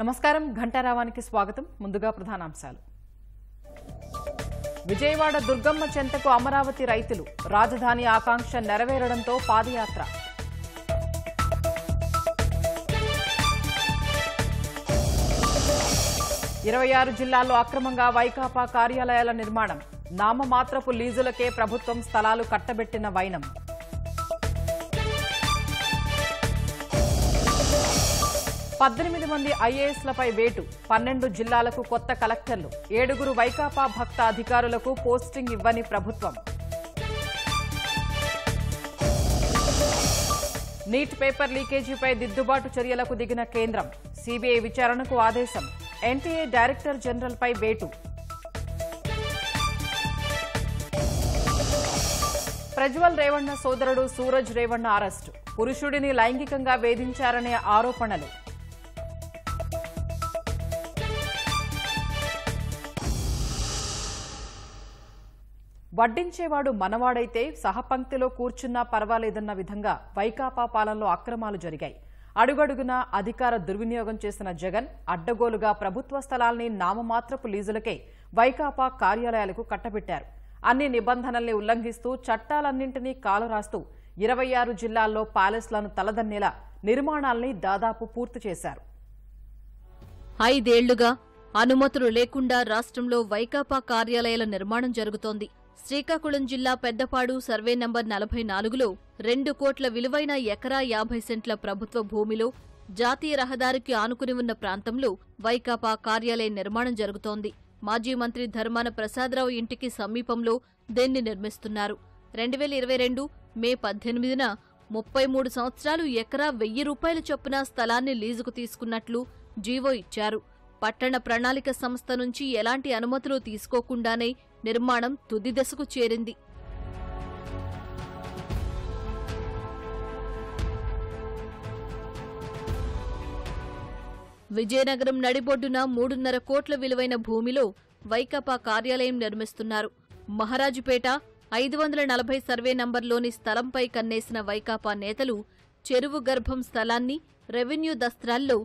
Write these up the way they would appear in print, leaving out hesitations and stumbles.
నమస్కారం ఘంటారావానికి స్వాగతం. ముందుగా ప్రధానాంశాలు. విజయవాడ దుర్గమ్మ చెంతకు అమరావతి రైతులు రాజధాని ఆకాంక్ష నెరవేరడంతో పాదయాత్ర. ఇరవై 26 జిల్లాల్లో అక్రమంగా వైకాపా కార్యాలయాల నిర్మాణం. నామమాత్రపు లీజులకే ప్రభుత్వం స్థలాలు కట్టబెట్టిన వైనం. పద్దెనిమిది మంది ఐఏఎస్లపై వేటు. 12 జిల్లాలకు కొత్త కలెక్టర్లు. 7 వైకాపా భక్త అధికారులకు పోస్టింగ్ ఇవ్వని ప్రభుత్వం. నీట్ పేపర్ లీకేజీపై దిద్దుబాటు చర్యలకు దిగిన కేంద్రం. సీబీఐ విచారణకు ఆదేశం. ఎన్టీఏ డైరెక్టర్ జనరల్పై వేటు. ప్రజ్వల్ రేవణ్ణ సోదరుడు సూరజ్ రేవణ్ణ అరెస్టు. పురుషుడిని లైంగికంగా వేధించారనే ఆరోపణలు. వడ్డించేవాడు మనవాడైతే సహపంక్తిలో కూర్చున్నా పర్వాలేదన్న విధంగా వైకాపా పాలనలో అక్రమాలు జరిగాయి. అడుగడుగునా అధికార దుర్వినియోగం చేసిన జగన్ అడ్డగోలుగా ప్రభుత్వ స్థలాల్ని నామమాత్రపు లీజులకే వైకాపా కార్యాలయాలకు కట్టబెట్టారు. అన్ని నిబంధనల్ని ఉల్లంఘిస్తూ చట్టాలన్నింటినీ కాలరాస్తూ 26 జిల్లాల్లో ప్యాలెస్లను తలదన్నేలా నిర్మాణాల్ని దాదాపు పూర్తి చేశారు. 5 ఏళ్లుగా అనుమతులు లేకుండా రాష్ట్రంలో వైకాపా కార్యాలయాల నిర్మాణం జరుగుతోంది. శ్రీకాకుళం జిల్లా పెద్దపాడు సర్వే నంబర్ 44లో 2 కోట్ల విలువైన ఎకరా 50 సెంట్ల ప్రభుత్వ భూమిలో జాతీయ రహదారికి ఆనుకుని ఉన్న ప్రాంతంలో వైకాపా కార్యాలయ నిర్మాణం జరుగుతోంది. మాజీ మంత్రి ధర్మాన ప్రసాదరావు ఇంటికి సమీపంలో దీన్ని నిర్మిస్తున్నారు. 2022 మే 18న 33 సంవత్సరాలు ఎకరా 1000 రూపాయల చొప్పున స్థలాన్ని లీజుకు తీసుకున్నట్లు జీవో ఇచ్చారు. పట్టణ ప్రణాళిక సంస్థ నుంచి ఎలాంటి అనుమతులు తీసుకోకుండానే నిర్మాణం తుది దశకు చేరింది. విజయనగరం నడిబొడ్డున 3.5 కోట్ల విలువైన భూమిలో వైకాపా కార్యాలయం నిర్మిస్తున్నారు. మహారాజుపేట 540 సర్వే నంబర్లోని స్థలంపై కన్నేసిన వైకాపా నేతలు చెరువు గర్భం స్థలాన్ని రెవెన్యూ దస్త్రాల్లో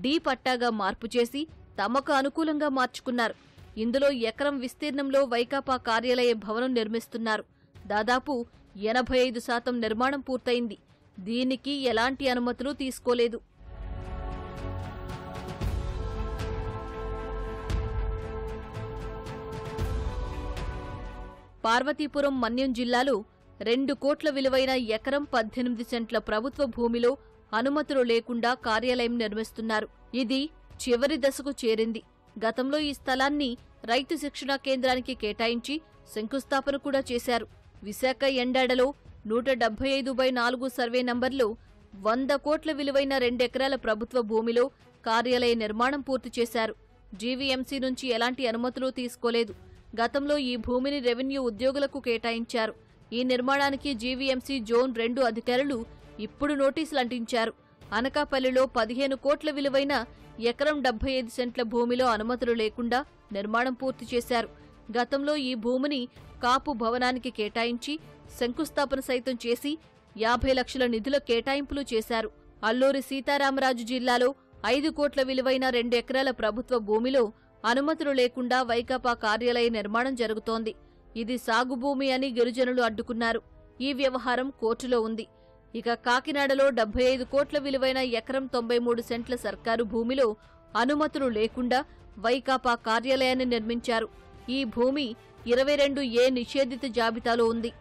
డి పట్టాగా మార్పు చేసి తమకు అనుకూలంగా మార్చుకున్నారు. ఇందులో ఎకరం విస్తీర్ణంలో వైకాపా కార్యాలయ భవనం నిర్మిస్తున్నారు. దాదాపు 85% నిర్మాణం పూర్తయింది. దీనికి ఎలాంటి అనుమతులు తీసుకోలేదు. పార్వతీపురం మన్యం జిల్లాలో 2 కోట్ల విలువైన ఎకరం 18 సెంట్ల ప్రభుత్వ భూమిలో అనుమతులు లేకుండా కార్యాలయం నిర్మిస్తున్నారు. ఇది చివరి దశకు చేరింది. గతంలో ఈ స్థలాన్ని రైతు శిక్షణా కేంద్రానికి కేటాయించి శంకుస్థాపన కూడా చేశారు. విశాఖ ఎండాడలో 175/4 సర్వే నంబర్లో 100 కోట్ల విలువైన 2 ఎకరాల ప్రభుత్వ భూమిలో కార్యాలయ నిర్మాణం పూర్తి చేశారు. జీవీఎంసీ నుంచి ఎలాంటి అనుమతులు తీసుకోలేదు. గతంలో ఈ భూమిని రెవెన్యూ ఉద్యోగులకు కేటాయించారు. ఈ నిర్మాణానికి జీవీఎంసీ జోన్ 2 అధికారులు ఇప్పుడు నోటీసులు అంటించారు. అనకాపల్లిలో 15 కోట్ల విలువైన ఎకరం 75 సెంట్ల భూమిలో అనుమతులు లేకుండా నిర్మాణం పూర్తి చేశారు. గతంలో ఈ భూమిని కాపు భవనానికి కేటాయించి శంకుస్థాపన సైతం చేసి 50 లక్షల నిధుల కేటాయింపులు చేశారు. అల్లూరి సీతారామరాజు జిల్లాలో 5 కోట్ల విలువైన 2 ఎకరాల ప్రభుత్వ భూమిలో అనుమతులు లేకుండా వైకాపా కార్యాలయ నిర్మాణం జరుగుతోంది. ఇది సాగు భూమి అని గిరిజనులు అడ్డుకున్నారు. ఈ వ్యవహారం కోర్టులో ఉంది. ఇక కాకినాడలో 75 కోట్ల విలువైన ఎకరం 93 సెంట్ల సర్కారు భూమిలో అనుమతులు లేకుండా వైకాపా కార్యాలయాన్ని నిర్మించారు. ఈ భూమి 22A నిషేధిత జాబితాలో ఉంది.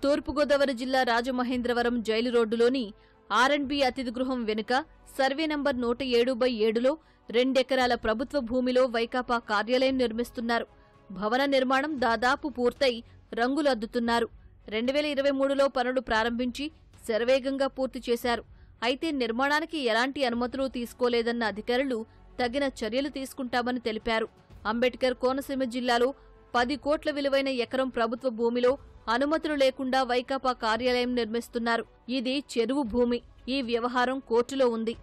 తూర్పుగోదావరి జిల్లా రాజమహేంద్రవరం జైలు రోడ్డులోని R&B అతిథి గృహం వెనుక సర్వే నంబర్ 107/7లో 2 ఎకరాల ప్రభుత్వ భూమిలో వైకాపా కార్యాలయం నిర్మిస్తున్నారు. భవన నిర్మాణం దాదాపు పూర్తయి రంగులు అద్దుతున్నారు. 2023లో పనులు ప్రారంభించి శరవేగంగా పూర్తి చేశారు. అయితే నిర్మాణానికి ఎలాంటి అనుమతులు తీసుకోలేదన్న అధికారులు తగిన చర్యలు తీసుకుంటామని తెలిపారు. అంబేద్కర్ కోనసీమ జిల్లాలో 10 కోట్ల విలువైన ఎకరం ప్రభుత్వ భూమిలో అనుమతులు లేకుండా వైకాపా కార్యాలయం నిర్మిస్తున్నారు. ఇది చెరువు భూమి. ఈ వ్యవహారం కోర్టులో ఉంది.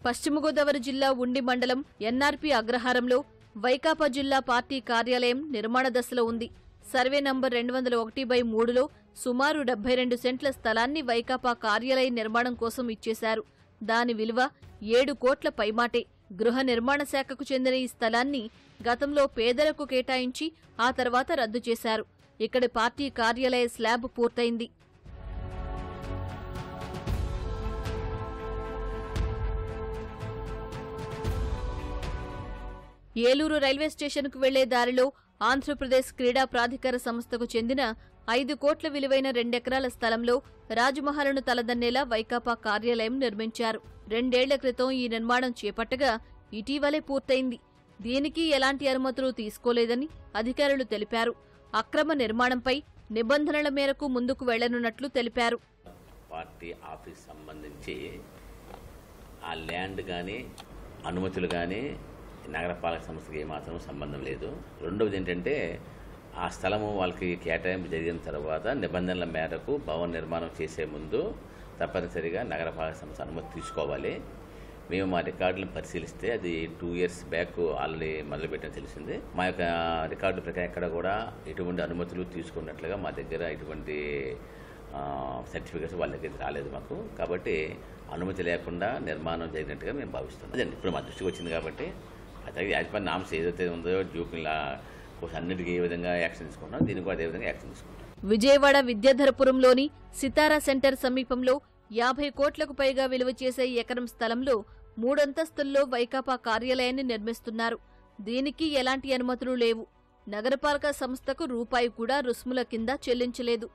పశ్చిమ గోదావరి జిల్లా ఉండి మండలం ఎన్ఆర్పి అగ్రహారంలో వైకాపా జిల్లా పార్టీ కార్యాలయం నిర్మాణ దశలో ఉంది. సర్వే నంబర్ 201/3లో సుమారు 72 సెంట్ల స్థలాన్ని వైకాపా కార్యాలయ నిర్మాణం కోసం ఇచ్చేశారు. దాని విలువ 7 కోట్ల పైమాటే. గృహ నిర్మాణ శాఖకు చెందిన ఈ స్థలాన్ని గతంలో పేదలకు కేటాయించి ఆ తర్వాత రద్దు చేశారు. ఇక్కడి పార్టీ కార్యాలయ స్లాబ్ పూర్తయింది. ఏలూరు రైల్వే స్టేషన్కు వెళ్లే దారిలో ఆంధ్రప్రదేశ్ క్రీడా ప్రాధికార సంస్థకు చెందిన 5 కోట్ల విలువైన 2 ఎకరాల స్థలంలో రాజ్మహల్ను తలదన్నేలా వైకాపా కార్యాలయం నిర్మించారు. 2 ఏళ్ల క్రితం ఈ నిర్మాణం చేపట్టగా ఇటీవలే పూర్తయింది. దీనికి ఎలాంటి అనుమతులు తీసుకోలేదని అధికారులు తెలిపారు. అక్రమ నిర్మాణంపై నిబంధనల మేరకు ముందుకు వెళ్లనున్నట్లు తెలిపారు. పార్టీ ఆఫీస్ సంబంధించి ఆ ల్యాండ్ కానీ అనుమతులు కానీ నగరపాలక సంస్థకి ఏమాత్రం సంబంధం లేదు. రెండవది ఏంటంటే ఆ స్థలము వాళ్ళకి కేటాయింపు జరిగిన తర్వాత నిబంధనల మేరకు భవన నిర్మాణం చేసే ముందు తప్పనిసరిగా నగరపాలక సంస్థ అనుమతి తీసుకోవాలి. మేము మా రికార్డులను పరిశీలిస్తే అది 2 years బ్యాక్ ఆల్రెడీ మొదలుపెట్టని తెలిసింది. మా యొక్క రికార్డు ప్రకారం ఎక్కడ కూడా ఎటువంటి అనుమతులు తీసుకున్నట్లుగా మా దగ్గర ఎటువంటి సర్టిఫికేట్స్ వాళ్ళ దగ్గర రాలేదు మాకు. కాబట్టి అనుమతి లేకుండా నిర్మాణం జరిగినట్టుగా మేము భావిస్తున్నాం. అదే ఇప్పుడు మా దృష్టికి వచ్చింది కాబట్టి అదే యాజమాన్య నామ్స్ ఏదైతే ఉందో డ్యూకుల అన్నిటికీ ఏ విధంగా యాక్షన్ తీసుకుంటున్నాం, దీనికి కూడా అదే విధంగా యాక్షన్ తీసుకుంటాం. విజయవాడ విద్యాధరపురంలోని సితారా సెంటర్ సమీపంలో 50 కోట్లకు పైగా విలువ చేసే ఎకరం స్థలంలో 3 అంతస్తుల్లో వైకాపా కార్యాలయాన్ని నిర్మిస్తున్నారు. దీనికి ఎలాంటి అనుమతులు లేవు. నగరపాలక సంస్థకు రూపాయి కూడా రుసుముల కింద చెల్లించలేదు.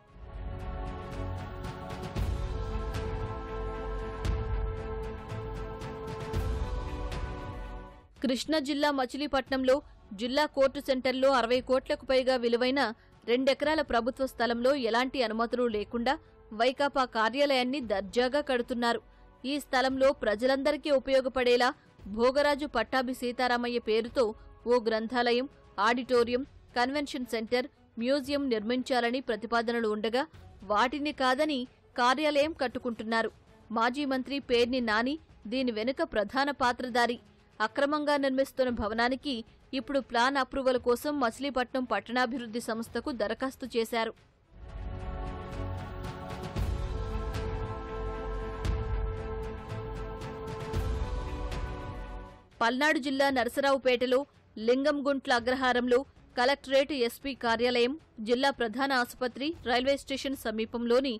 కృష్ణా జిల్లా మచిలీపట్నంలో జిల్లా కోర్టు సెంటర్లో 60 కోట్లకు పైగా విలువైన 2 ఎకరాల ప్రభుత్వ స్థలంలో ఎలాంటి అనుమతులు లేకుండా వైకాపా కార్యాలయాన్ని దర్జాగా కడుతున్నారు. ఈ స్థలంలో ప్రజలందరికీ ఉపయోగపడేలా భోగరాజు పట్టాభి సీతారామయ్య పేరుతో ఓ గ్రంథాలయం, ఆడిటోరియం, కన్వెన్షన్ సెంటర్, మ్యూజియం నిర్మించాలని ప్రతిపాదనలు ఉండగా వాటిని కాదని కార్యాలయం కట్టుకుంటున్నారు. మాజీ మంత్రి పేర్ని నాని దీని వెనుక ప్రధాన పాత్రధారి. అక్రమంగా నిర్మిస్తున్న భవనానికి ఇప్పుడు ప్లాన్ అప్రూవల్ కోసం మచిలీపట్నం పట్టణాభివృద్ధి సంస్థకు దరఖాస్తు చేశారు. పల్నాడు జిల్లా నరసరావుపేటలో లింగంగుంట్ల అగ్రహారంలో కలెక్టరేట్, ఎస్పీ కార్యాలయం, జిల్లా ప్రధాన ఆసుపత్రి, రైల్వే స్టేషన్ సమీపంలోని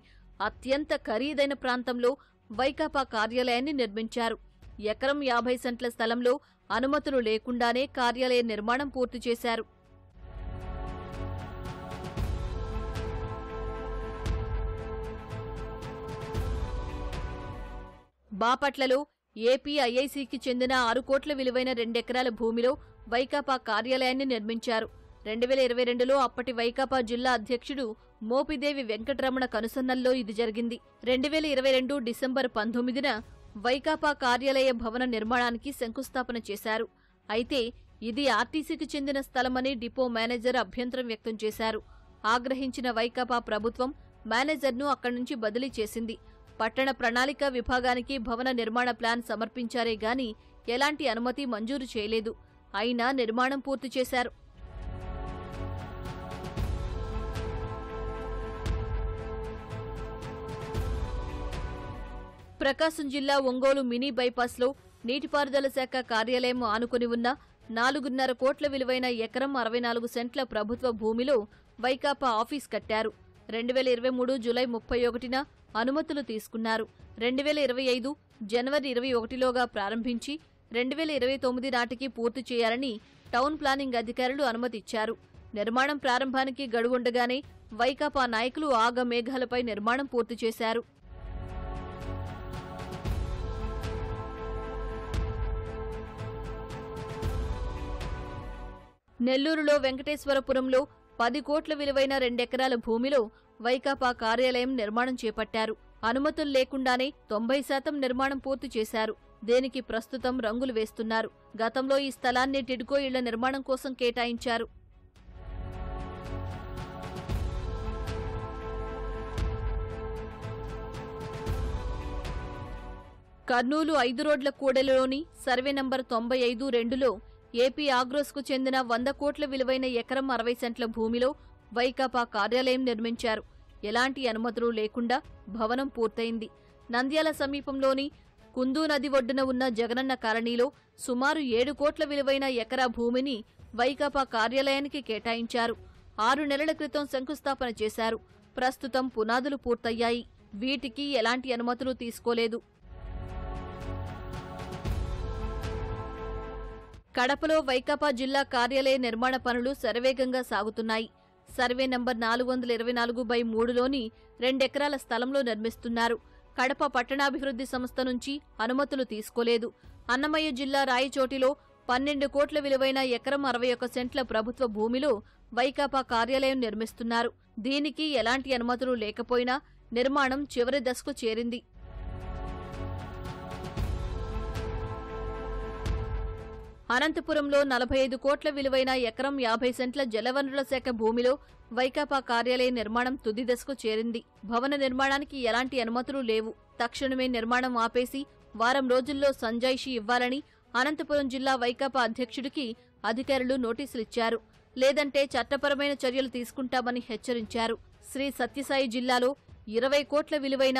అత్యంత ఖరీదైన ప్రాంతంలో వైకాపా కార్యాలయాన్ని నిర్మించారు. ఎకరం 50 సెంట్ల స్థలంలో అనుమతులు లేకుండానే కార్యాలయ నిర్మాణం పూర్తి చేశారు. బాపట్లలో ఏపీఐఐసికి చెందిన 6 కోట్ల విలువైన 2 ఎకరాల భూమిలో వైకాపా కార్యాలయాన్ని నిర్మించారు. 2022లో అప్పటి వైకాపా జిల్లా అధ్యక్షుడు మోపిదేవి వెంకటరమణ కనుసన్నల్లో ఇది జరిగింది. 2022 డిసెంబర్ 19న వైకాపా కార్యాలయ భవన నిర్మాణానికి శంకుస్థాపన చేశారు. అయితే ఇది ఆర్టీసీకి చెందిన స్థలమని డిపో మేనేజర్ అభ్యంతరం వ్యక్తం చేశారు. ఆగ్రహించిన వైకాపా ప్రభుత్వం మేనేజర్ను అక్కడి నుంచి బదిలీ చేసింది. పట్టణ ప్రణాళిక విభాగానికి భవన నిర్మాణ ప్లాన్ సమర్పించారే గాని ఎలాంటి అనుమతి మంజూరు చేయలేదు. అయినా నిర్మాణం పూర్తి చేశారు. ప్రకాశం జిల్లా ఒంగోలు మినీ బైపాస్లో నీటిపారుదల శాఖ కార్యాలయం ఆనుకుని ఉన్న 4.5 కోట్ల విలువైన ఎకరం 64 సెంట్ల ప్రభుత్వ భూమిలో వైకాపా ఆఫీస్ కట్టారు. 2023 జూలై 31న అనుమతులు తీసుకున్నారు. 2025 జనవరి 21లోగా ప్రారంభించి 2029 నాటికి పూర్తి చేయాలని టౌన్ ప్లానింగ్ అధికారులు అనుమతిచ్చారు. నిర్మాణం ప్రారంభానికి గడువుండగానే వైకాపా నాయకులు ఆగమేఘాలపై నిర్మాణం పూర్తి చేశారు. నెల్లూరులో వెంకటేశ్వరపురంలో 10 కోట్ల విలువైన 2 ఎకరాల భూమిలో వైకాపా కార్యాలయం నిర్మాణం చేపట్టారు. అనుమతులు లేకుండానే 90% నిర్మాణం పూర్తి చేశారు. దీనికి ప్రస్తుతం రంగులు వేస్తున్నారు. గతంలో ఈ స్థలాన్ని టిడ్కో ఇళ్ల నిర్మాణం కోసం కేటాయించారు. కర్నూలు 5 రోడ్ల కూడలిలోని సర్వే నంబర్ 95-2లో ఏపీ ఆగ్రోస్కు చెందిన 100 కోట్ల విలువైన ఎకరం 60 సెంట్ల భూమిలో వైకాపా కార్యాలయం నిర్మించారు. ఎలాంటి అనుమతులు లేకుండా భవనం పూర్తయింది. నంద్యాల సమీపంలోని కుందూ నది ఒడ్డున ఉన్న జగనన్న కాలనీలో సుమారు 7 కోట్ల విలువైన ఎకరా భూమిని వైకాపా కార్యాలయానికి కేటాయించారు. 6 నెలల క్రితం శంకుస్థాపన చేశారు. ప్రస్తుతం పునాదులు పూర్తయ్యాయి. వీటికి ఎలాంటి అనుమతులు తీసుకోలేదు. కడపలో వైకాపా జిల్లా కార్యాలయ నిర్మాణ పనులు శరవేగంగా సాగుతున్నాయి. సర్వే నంబర్ 424/3లోని 2 ఎకరాల స్థలంలో నిర్మిస్తున్నారు. కడప పట్టణాభివృద్ధి సంస్థ నుంచి అనుమతులు తీసుకోలేదు. అన్నమయ్య జిల్లా రాయచోటిలో 12 కోట్ల విలువైన ఎకరం 61 సెంట్ల ప్రభుత్వ భూమిలో వైకాపా కార్యాలయం నిర్మిస్తున్నారు. దీనికి ఎలాంటి అనుమతులు లేకపోయినా నిర్మాణం చివరి దశకు చేరింది. అనంతపురంలో 45 కోట్ల విలువైన ఎకరం 50 సెంట్ల జలవనరుల శాఖ భూమిలో వైకాపా కార్యాలయ నిర్మాణం తుది దశకు చేరింది. భవన నిర్మాణానికి ఎలాంటి అనుమతులు లేవు. తక్షణమే నిర్మాణం ఆపేసి వారం రోజుల్లో సంజాయిషీ ఇవ్వాలని అనంతపురం జిల్లా వైకాపా అధ్యక్షుడికి అధికారులు నోటీసులిచ్చారు. లేదంటే చట్టపరమైన చర్యలు తీసుకుంటామని హెచ్చరించారు. శ్రీ సత్యసాయి జిల్లాలో 20 కోట్ల విలువైన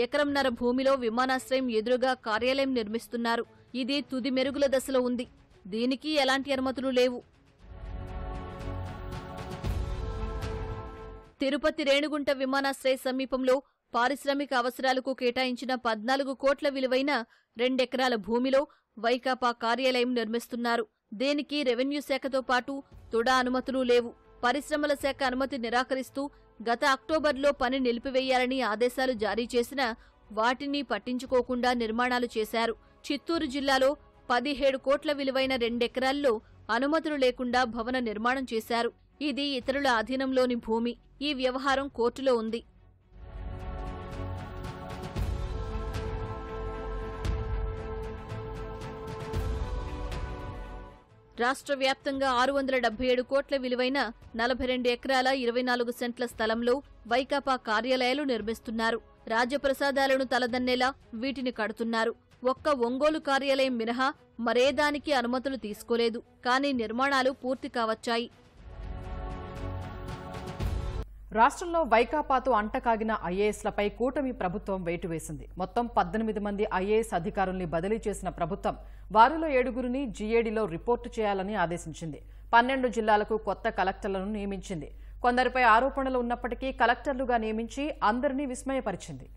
ఎకరంన్నర భూమిలో విమానాశ్రయం ఎదురుగా కార్యాలయం నిర్మిస్తున్నారు. ఇది తుది మెరుగుల దశలో ఉంది. దీనికి ఎలాంటి అనుమతులు లేవు. తిరుపతి రేణిగుంట విమానాశ్రయ సమీపంలో పారిశ్రామిక అవసరాలకు కేటాయించిన 14 కోట్ల విలువైన 2 ఎకరాల భూమిలో వైకాపా కార్యాలయం నిర్మిస్తున్నారు. దీనికి రెవెన్యూ శాఖతో పాటు తుడా అనుమతులు లేవు. పరిశ్రమల శాఖ అనుమతి నిరాకరిస్తూ గత అక్టోబర్లో పని నిలిపివేయాలని ఆదేశాలు జారీ చేసినా వాటిని పట్టించుకోకుండా నిర్మాణాలు చేశారు. చిత్తూరు జిల్లాలో 17 కోట్ల విలువైన 2 ఎకరాల్లో అనుమతులు లేకుండా భవన నిర్మాణం చేశారు. ఇది ఇతరుల అధీనంలోని భూమి. ఈ వ్యవహారం కోర్టులో ఉంది. రాష్ట్ర వ్యాప్తంగా 677 కోట్ల విలువైన 42 ఎకరాల 24 సెంట్ల స్థలంలో వైకాపా కార్యాలయాలు నిర్మిస్తున్నారు. రాజ్యప్రసాదాలను తలదన్నేలా వీటిని కడుతున్నారు. ఒక్క ఒంగోలు కార్యాలయం మినహా మరేదానికి అనుమతులు తీసుకోలేదు. కానీ నిర్మాణాలు పూర్తి కావచ్చాయి. రాష్ట్రంలో వైకాపాతో అంటకాగిన ఐఏఎస్లపై కూటమి ప్రభుత్వం వేటు వేసింది. మొత్తం 18 మంది ఐఏఎస్ అధికారుల్ని బదిలీ చేసిన ప్రభుత్వం వారిలో 7గురిని జీఏడీలో రిపోర్టు చేయాలని ఆదేశించింది. 12 జిల్లాలకు కొత్త కలెక్టర్లను నియమించింది. కొందరిపై ఆరోపణలు ఉన్నప్పటికీ కలెక్టర్లుగా నియమించి అందరినీ విస్మయపరిచింది.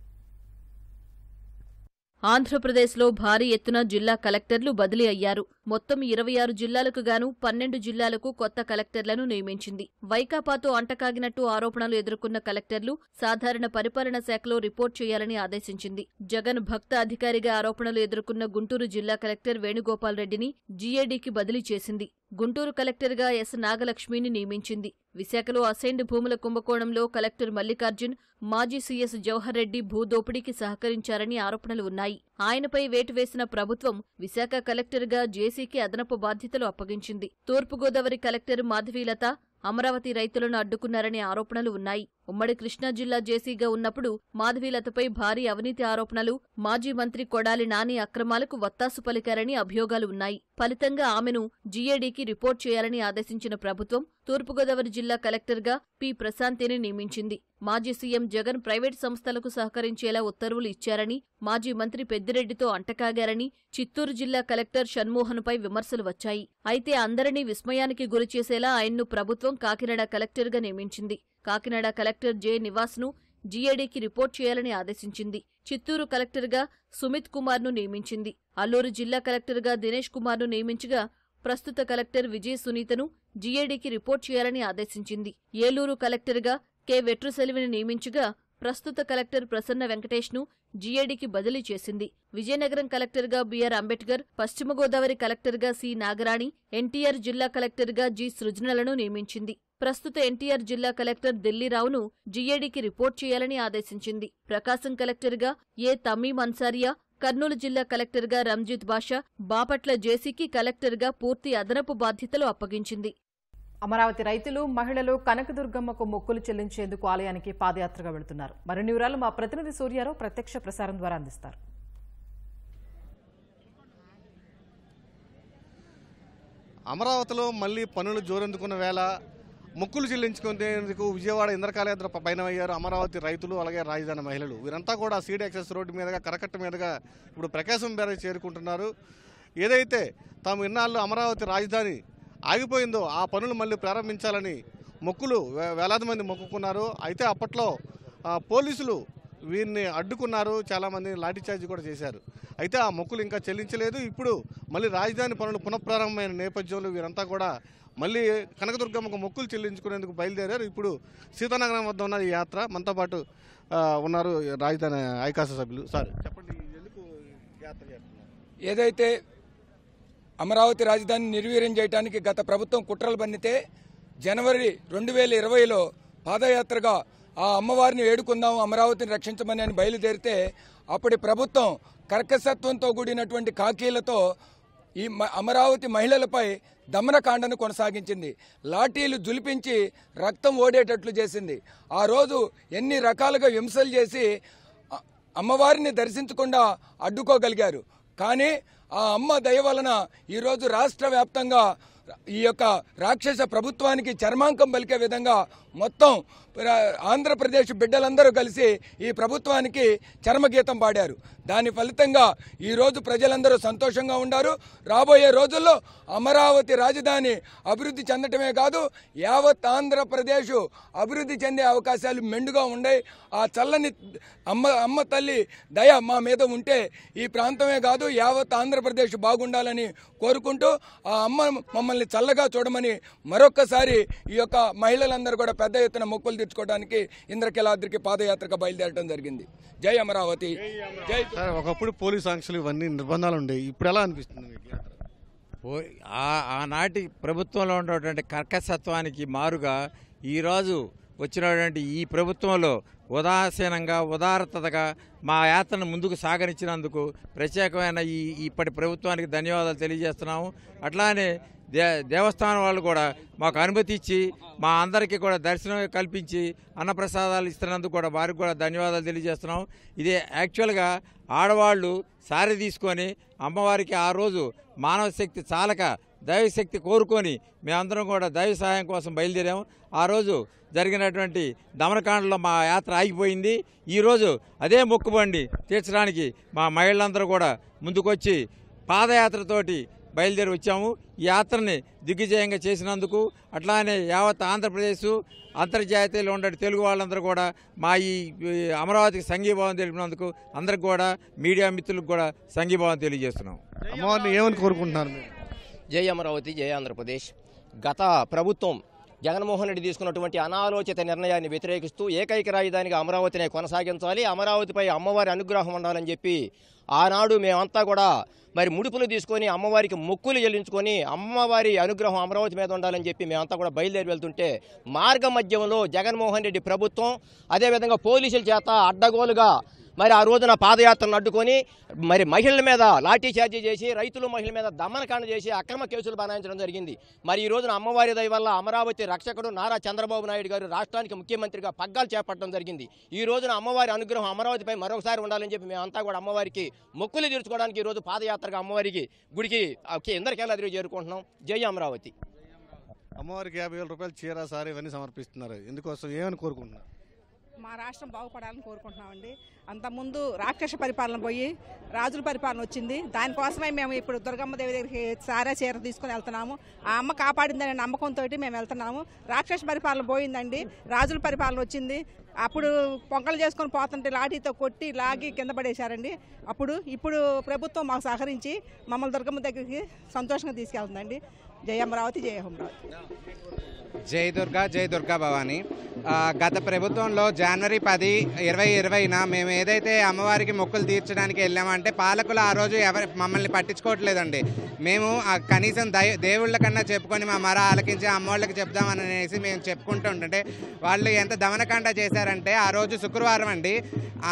ఆంధ్రప్రదేశ్లో భారీ ఎత్తున జిల్లా కలెక్టర్లు బదిలీ అయ్యారు. మొత్తం 26 జిల్లాలకు గాను 12 జిల్లాలకు కొత్త కలెక్టర్లను నియమించింది. వైకాపాతో అంటకాగినట్టు ఆరోపణలు ఎదుర్కొన్న కలెక్టర్లు సాధారణ పరిపాలన శాఖలో రిపోర్ట్ చేయాలని ఆదేశించింది. జగన్ భక్త అధికారిగా ఆరోపణలు ఎదుర్కొన్న గుంటూరు జిల్లా కలెక్టర్ వేణుగోపాల్ రెడ్డిని జీఏడీకి బదిలీ చేసింది. గుంటూరు కలెక్టర్గా ఎస్ నాగలక్ష్మిని నియమించింది. విశాఖలో అసైన్డ్ భూముల కుంభకోణంలో కలెక్టర్ మల్లికార్జున్, మాజీ సీఎస్ జవహర్ రెడ్డి భూదోపిడీకి సహకరించారని ఆరోపణలు ఉన్నాయి. ఆయనపై వేటు వేసిన ప్రభుత్వం విశాఖ కలెక్టర్గా జేసీకి అదనపు బాధ్యతలు అప్పగించింది. తూర్పుగోదావరి కలెక్టర్ మాధవీలత అమరావతి రైతులను అడ్డుకున్నారనే ఆరోపణలు ఉన్నాయి. ఉమ్మడి కృష్ణా జిల్లా జేసీగా ఉన్నప్పుడు మాధవీలతపై భారీ అవినీతి ఆరోపణలు, మాజీ మంత్రి కొడాలి నాని అక్రమాలకు వత్తాసు పలికారని అభియోగాలు ఉన్నాయి. ఫలితంగా ఆమెను జీఏడీకి రిపోర్ట్ చేయాలని ఆదేశించిన ప్రభుత్వం తూర్పుగోదావరి జిల్లా కలెక్టర్గా పి ప్రశాంతిని నియమించింది. మాజీ సీఎం జగన్ ప్రైవేట్ సంస్థలకు సహకరించేలా ఉత్తర్వులు ఇచ్చారని, మాజీ మంత్రి పెద్దిరెడ్డితో అంటకాగారని చిత్తూరు జిల్లా కలెక్టర్ షణ్మోహన్పై విమర్శలు వచ్చాయి. అయితే అందరినీ విస్మయానికి గురిచేసేలా ఆయన్ను ప్రభుత్వం కాకినాడ కలెక్టర్గా నియమించింది. కాకినాడ కలెక్టర్ జె నివాస్ను జీఏడీకి రిపోర్ట్ చేయాలని ఆదేశించింది. చిత్తూరు కలెక్టర్గా సుమిత్ కుమార్ను నియమించింది. అల్లూరు జిల్లా కలెక్టర్గా దినేష్ కుమార్ను నియమించగా ప్రస్తుత కలెక్టర్ విజయ్ సునీతను జీఏడీకి రిపోర్ట్ చేయాలని ఆదేశించింది. ఏలూరు కలెక్టర్గా కె వెట్రుసెలివిని నియమించగా ప్రస్తుత కలెక్టర్ ప్రసన్న వెంకటేష్ను జీఏడీకి బదిలీ చేసింది. విజయనగరం కలెక్టర్గా బిఆర్ అంబేద్కర్, పశ్చిమ గోదావరి కలెక్టర్గా సి నాగరాణి, ఎన్టీఆర్ జిల్లా కలెక్టర్గా జి సృజనలను నియమించింది. ప్రస్తుత ఎన్టీఆర్ జిల్లా కలెక్టర్ ఢిల్లీరావును జీఏడీకి రిపోర్ట్ చేయాలని ఆదేశించింది. ప్రకాశం కలెక్టర్గా ఏ తమీం అన్సారియా, కర్నూలు జిల్లా కలెక్టర్గా రంజిత్ బాషా, బాపట్ల జేసీకి కలెక్టర్గా పూర్తి అదనపు బాధ్యతలు అప్పగించింది. అమరావతి రైతులు, మహిళలు కనకదుర్గమ్మకు మొక్కులు చెల్లించేందుకు ఆలయానికి పాదయాత్రగా వెళుతున్నారు. మరిన్ని వివరాలు మా ప్రతినిధి సూర్యారావు ప్రత్యక్ష ప్రసారం ద్వారా అందిస్తారు. అమరావతిలో మళ్ళీ పనులు జోరందుకున్న వేళ మొక్కులు చెల్లించుకునేందుకు విజయవాడ ఇంద్రకాళయాత్ర పయనమయ్యారు అమరావతి రైతులు, అలాగే రాజధాని మహిళలు. వీరంతా కూడా సీడ్ యాక్సెస్ రోడ్డు మీదుగా కరకట్ట మీదుగా ఇప్పుడు ప్రకాశం బ్యారేజ్ చేరుకుంటున్నారు. ఏదైతే తాము ఇన్నాళ్ళు అమరావతి రాజధాని ఆగిపోయిందో ఆ పనులు మళ్ళీ ప్రారంభించాలని మొక్కులు వేలాది మంది మొక్కుకున్నారు. అయితే అప్పట్లో పోలీసులు వీరిని అడ్డుకున్నారు, చాలామంది లాఠీచార్జీ కూడా చేశారు. అయితే ఆ మొక్కులు ఇంకా చెల్లించలేదు. ఇప్పుడు మళ్ళీ రాజధాని పనులు పునఃప్రారంభమైన నేపథ్యంలో వీరంతా కూడా మళ్ళీ కనకదుర్గమ్మకు మొక్కులు చెల్లించుకునేందుకు బయలుదేరారు. ఇప్పుడు సీతానగరం వద్ద ఉన్న ఈ యాత్ర మనతో పాటు ఉన్నారు రాజధాని ఐకాస సభ్యులు. సార్ చెప్పండి, ఎందుకు యాత్ర చేస్తున్నారు? ఏదైతే అమరావతి రాజధాని నిర్వీర్యం చేయడానికి గత ప్రభుత్వం కుట్రలు పన్నితే జనవరి 2020లో పాదయాత్రగా ఆ అమ్మవారిని వేడుకుందాం, అమరావతిని రక్షించమని అని బయలుదేరితే అప్పటి ప్రభుత్వం కర్కశత్వంతో కూడినటువంటి కాకీలతో ఈ అమరావతి మహిళలపై దమనకాండను కొనసాగించింది. లాఠీలు జులిపించి రక్తం ఓడేటట్లు చేసింది. ఆ రోజు ఎన్ని రకాలుగా హింసలు చేసి అమ్మవారిని దర్శించకుండా అడ్డుకోగలిగారు. కానీ ఆ అమ్మ దయ వలన ఈరోజు రాష్ట్ర వ్యాప్తంగా ఈ యొక్క రాక్షస ప్రభుత్వానికి చర్మాంకం పలికే విధంగా మొత్తం ఆంధ్రప్రదేశ్ బిడ్డలందరూ కలిసి ఈ ప్రభుత్వానికి చర్మగీతం పాడారు. దాని ఫలితంగా ఈరోజు ప్రజలందరూ సంతోషంగా ఉన్నారు. రాబోయే రోజుల్లో అమరావతి రాజధాని అభివృద్ధి చెందటమే కాదు, యావత్ ఆంధ్రప్రదేశ్ అభివృద్ధి చెందే అవకాశాలు మెండుగా ఉన్నాయి. ఆ చల్లని అమ్మ తల్లి దయ మా మీద ఉంటే ఈ ప్రాంతమే కాదు యావత్ ఆంధ్రప్రదేశ్ బాగుండాలని కోరుకుంటూ ఆ అమ్మ మమ్మల్ని చల్లగా చూడమని మరొక్కసారి ఈ యొక్క మహిళలందరూ కూడా పెద్ద ఎత్తున మొక్కులు తీర్చుకోవడానికి ఇంద్రకీలాద్రికి పాదయాత్రగా బయలుదేరడం జరిగింది. జై అమరావతి, జై. ఒకప్పుడు పోలీస్ ఆంక్షలు ఇవన్నీ నిర్బంధాలు ఉండేవి, ఇప్పుడు ఎలా అనిపిస్తుంది మీకు యాత్ర? ఆనాటి ప్రభుత్వంలో ఉన్నటువంటి కర్కశత్వానికి మారుగా ఈరోజు వచ్చినటువంటి ఈ ప్రభుత్వంలో ఉదాసీనంగా ఉదారతగా మా యాత్రను ముందుకు సాగనిచ్చినందుకు ప్రత్యేకమైన ఇప్పటి ప్రభుత్వానికి ధన్యవాదాలు తెలియజేస్తున్నాము. అట్లానే దేవస్థానం వాళ్ళు కూడా మాకు అనుమతి ఇచ్చి మా అందరికీ కూడా దర్శనం కల్పించి అన్నప్రసాదాలు ఇస్తున్నందుకు కూడా వారికి కూడా ధన్యవాదాలు తెలియజేస్తున్నాం. ఇదే యాక్చువల్గా ఆడవాళ్ళు సారి తీసుకొని అమ్మవారికి ఆ రోజు మానవ శక్తి చాలక దైవశక్తి కోరుకొని మేమందరం కూడా దైవ సహాయం కోసం బయలుదేరాము. ఆ రోజు జరిగినటువంటి దమనకాండలో మా యాత్ర ఆగిపోయింది. ఈరోజు అదే మొక్కుబండి తీర్చడానికి మా మహిళలందరూ కూడా ముందుకొచ్చి పాదయాత్రతోటి బయలుదేరి వచ్చాము. ఈ యాత్రని దిగ్విజయంగా చేసినందుకు అట్లానే యావత్ ఆంధ్రప్రదేశ్ అంతర్జాతీయంలో ఉండే తెలుగు వాళ్ళందరూ కూడా మా ఈ అమరావతికి సంఘీభావం తెలిపినందుకు అందరికి కూడా మీడియా మిత్రులకు కూడా సంఘీభావం తెలియజేస్తున్నాం. అమ్మవారిని ఏమని కోరుకుంటున్నారు? జై అమరావతి, జై ఆంధ్రప్రదేశ్. గత ప్రభుత్వం జగన్మోహన్ రెడ్డి తీసుకున్నటువంటి అనాలోచిత నిర్ణయాన్ని వ్యతిరేకిస్తూ ఏకైక రాజధానిగా అమరావతినే కొనసాగించాలి, అమరావతిపై అమ్మవారి అనుగ్రహం ఉండాలని చెప్పి ఆనాడు మేమంతా కూడా మరి ముడుపులు తీసుకొని అమ్మవారికి మొక్కులు చెల్లించుకొని అమ్మవారి అనుగ్రహం అమరావతి మీద ఉండాలని చెప్పి మేమంతా కూడా బయలుదేరి వెళ్తుంటే మార్గ మధ్యంలో జగన్మోహన్ రెడ్డి ప్రభుత్వం అదేవిధంగా పోలీసుల చేత అడ్డగోలుగా మరి ఆ రోజున పాదయాత్రను అడ్డుకొని మరి మహిళల మీద లాఠీ చార్జీ చేసి రైతులు మహిళల మీద దమనకాండ చేసి అక్రమ కేసులు బనాయించడం జరిగింది. మరి ఈ రోజున అమ్మవారి దయ వల్ల అమరావతి రక్షకుడు నారా చంద్రబాబు నాయుడు గారు రాష్ట్రానికి ముఖ్యమంత్రిగా పగ్గాలు చేపట్టడం జరిగింది. ఈ రోజున అమ్మవారి అనుగ్రహం అమరావతిపై మరొకసారి ఉండాలని చెప్పి మేమంతా కూడా అమ్మవారికి మొక్కులు తీర్చుకోవడానికి ఈ రోజు పాదయాత్రగా అమ్మవారికి గుడికి ఇంద్రకీలాద్రికి చేరుకుంటున్నాం. జై అమరావతి. అమ్మవారికి 50,000 రూపాయలు చీర సారీ ఇవన్నీ సమర్పిస్తున్నారు. ఎందుకోసం, ఏమని కోరుకుంటున్నారు? మా రాష్ట్రం బాగుపడాలని కోరుకుంటున్నామండి. అంతకుముందు రాక్షస పరిపాలన పోయి రాజుల పరిపాలన వచ్చింది. దానికోసమే మేము ఇప్పుడు దుర్గమ్మ దేవి దగ్గరికి సారా చీర తీసుకుని వెళ్తున్నాము. ఆ అమ్మ కాపాడిందనే నమ్మకంతో మేము వెళ్తున్నాము. రాక్షస పరిపాలన పోయిందండి, రాజుల పరిపాలన వచ్చింది. అప్పుడు పొంగలు చేసుకొని పోతుంటే లాఠీతో కొట్టి లాగి కింద పడేశారండి. ఇప్పుడు ప్రభుత్వం మాకు సహకరించి మమ్మల్ని దుర్గమ్మ దగ్గరికి సంతోషంగా తీసుకెళ్తుందండి. జై అమరావతి, జై అమరావతి. జై దుర్గా భవాని. గత ప్రభుత్వంలో జనవరి 10, 2020న మేము ఏదైతే అమ్మవారికి మొక్కులు తీర్చడానికి వెళ్ళామంటే పాలకులు ఆ రోజు మమ్మల్ని పట్టించుకోవట్లేదండి. మేము కనీసం దేవుళ్ళ కన్నా చెప్పుకొని మా మర ఆలకించి అమ్మవాళ్ళకి చెప్దామని అనేసి మేము చెప్పుకుంటూ ఉంటుంటే వాళ్ళు ఎంత దమనకాండ చేశారంటే ఆ రోజు శుక్రవారం అండి,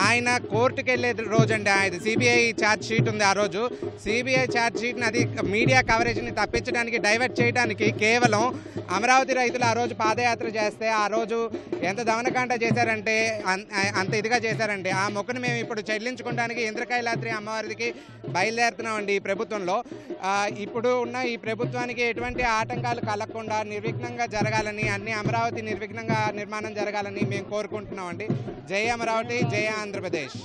ఆయన కోర్టుకు వెళ్ళే రోజు అండి. ఆయన సిబిఐ ఛార్జ్ షీట్ ఉంది. ఆ రోజు సిబిఐ ఛార్జ్ షీట్ని అది మీడియా కవరేజ్ని తప్పించడానికి డైవర్ట్ చేయడానికి కేవలం అమరావతి రైతులు ఆ రోజు పాదయాత్ర చేస్తే ఆ రోజు ఎంత దమనకాండ చేశారంటే అంత ఇదిగా చేశారండి. ఆ మొక్కును మేము ఇప్పుడు చెల్లించుకోవడానికి ఇంద్రకైలాద్రి అమ్మవారికి బయలుదేరుతున్నామండి ఈ ప్రభుత్వంలో. ఇప్పుడు ఉన్న ఈ ప్రభుత్వానికి ఎటువంటి ఆటంకాలు కలగకుండా నిర్విఘ్నంగా జరగాలని, అన్ని అమరావతి నిర్విఘ్నంగా నిర్మాణం జరగాలని మేము కోరుకుంటున్నామండి. జై అమరావతి, జై ఆంధ్రప్రదేశ్.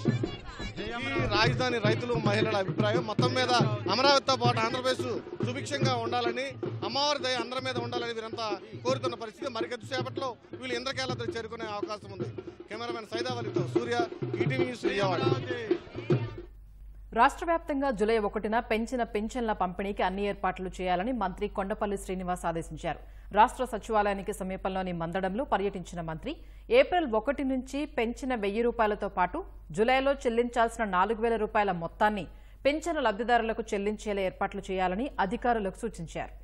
రాజధాని రైతులు మహిళల అభిప్రాయం మొత్తం మీద అమరావతితో పాటు ఆంధ్రప్రదేశ్ సుభిక్షంగా ఉండాలని, అమ్మవారి దయ అందరి మీద ఉండాలని వీరంతా కోరుతున్న పరిస్థితి. మరికొద్దిసేపట్లో వీళ్ళు ఇంద్రకైలాద్రి చేరుకునే అవకాశం ఉంది. కెమెరామెన్ సైదావలితో సూర్య, ఈటీవీ న్యూస్, విజయవాడ. రాష్ట్ర వ్యాప్తంగా జూలై 1న పెంచిన పింఛన్ల పంపిణీకి అన్ని ఏర్పాట్లు చేయాలని మంత్రి కొండపల్లి శ్రీనివాస్ ఆదేశించారు. రాష్ట్ర సచివాలయానికి సమీపంలోని మందడంలో పర్యటించిన మంత్రి ఏప్రిల్ 1 నుంచి పెంచిన 1000 రూపాయలతో పాటు జూలైలో చెల్లించాల్సిన 4000 రూపాయల మొత్తాన్ని పింఛను లబ్ధిదారులకు చెల్లించేలా ఏర్పాట్లు చేయాలని అధికారులకు సూచించారు.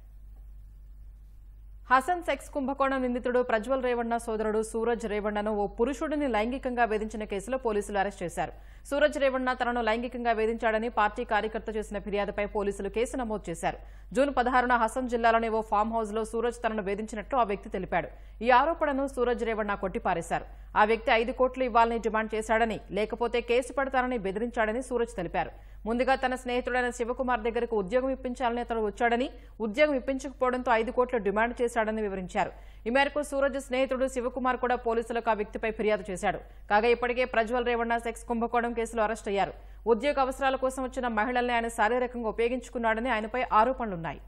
హసన్ సెక్స్ కుంభకోణం నిందితుడు ప్రజ్వల్ రేవణ్ణ సోదరుడు సూరజ్ రేవణ్ణను ఓ పురుషుడిని లైంగికంగా వేధించిన కేసులో పోలీసులు అరెస్ట్ చేశారు. సూరజ్ రేవణ్ణ తనను లైంగికంగా వేధించాడని పార్టీ కార్యకర్త చేసిన ఫిర్యాదుపై పోలీసులు కేసు నమోదు చేశారు. జూన్ 16న హసన్ జిల్లాలోని ఓ ఫామ్ హౌస్ లో సూరజ్ తనను వేధించినట్లు ఆ వ్యక్తి తెలిపాడు. ఈ ఆరోపణను సూరజ్ రేవణ్ణ కొట్టిపారేశారు. ఆ వ్యక్తి 5 కోట్లు ఇవ్వాలని డిమాండ్ చేశాడని, లేకపోతే కేసు పెడతానని బెదిరించాడని సూరజ్ తెలిపారు. ముందుగా తన స్నేహితుడైన శివకుమార్ దగ్గరకు ఉద్యోగం ఇప్పించాలని అతను వచ్చాడని, ఉద్యోగం ఇప్పించకపోవడంతో 5 కోట్లు డిమాండ్ చేశాడని వివరించారు. ఈ మేరకు సూరజ్ స్నేహితుడు శివకుమార్ కూడా పోలీసులకు ఆ వ్యక్తిపై ఫిర్యాదు చేశాడు. కాగా ఇప్పటికే ప్రజ్వల్ రేవణ్ణ సెక్స్ కుంభకోణం కేసులో అరెస్ట్ అయ్యారు. ఉద్యోగ అవసరాల కోసం వచ్చిన మహిళల్ని ఆయన శారీరకంగా ఉపయోగించుకున్నాడని ఆయనపై ఆరోపణలున్నాయి.